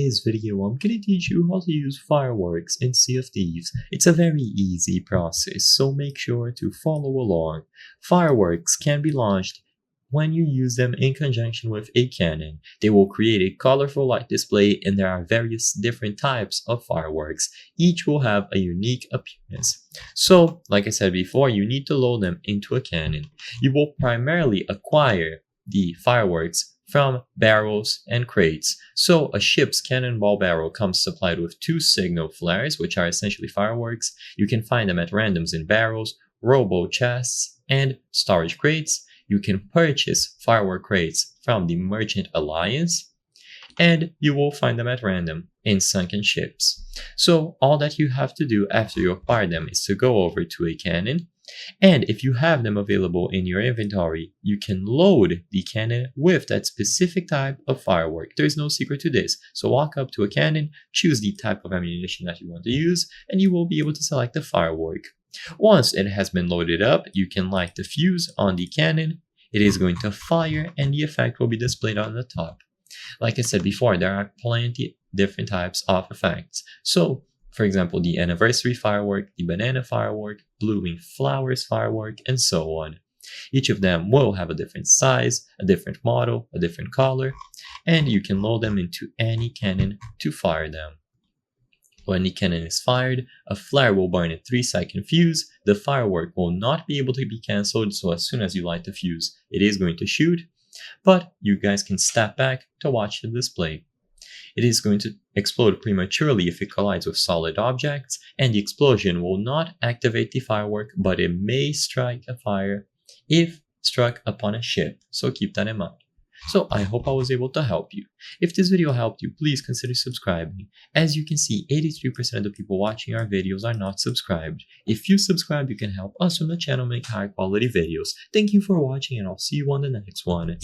this video, I'm gonna teach you how to use fireworks in Sea of Thieves. It's a very easy process, so make sure to follow along. Fireworks can be launched when you use them in conjunction with a cannon. They will create a colorful light display, and there are various different types of fireworks. Each will have a unique appearance. So, like I said before, you need to load them into a cannon. You will primarily acquire the fireworks from barrels and crates. So a ship's cannonball barrel comes supplied with 2 signal flares, which are essentially fireworks. You can find them at randoms in barrels, robo chests, and storage crates. You can purchase firework crates from the Merchant Alliance, and you will find them at random in sunken ships. So all that you have to do after you acquire them is to go over to a cannon, and if you have them available in your inventory, you can load the cannon with that specific type of firework. There's no secret to this. So walk up to a cannon, choose the type of ammunition that you want to use, and you will be able to select the firework. Once it has been loaded up, you can light the fuse on the cannon. It is going to fire, and the effect will be displayed on the top. Like I said before, there are plenty different types of effects. So, for example, the anniversary firework, the banana firework, blooming flowers firework, and so on. Each of them will have a different size, a different model, a different color, and you can load them into any cannon to fire them. When the cannon is fired, a flare will burn a 3-second fuse. The firework will not be able to be cancelled, so as soon as you light the fuse, it is going to shoot, but you guys can step back to watch the display. It is going to explode prematurely if it collides with solid objects, and the explosion will not activate the firework, but it may strike a fire if struck upon a ship, so keep that in mind. So I hope I was able to help you. If this video helped you, please consider subscribing. As you can see, 83% of the people watching our videos are not subscribed. If you subscribe, you can help us on the channel make high quality videos. Thank you for watching, and I'll see you on the next one.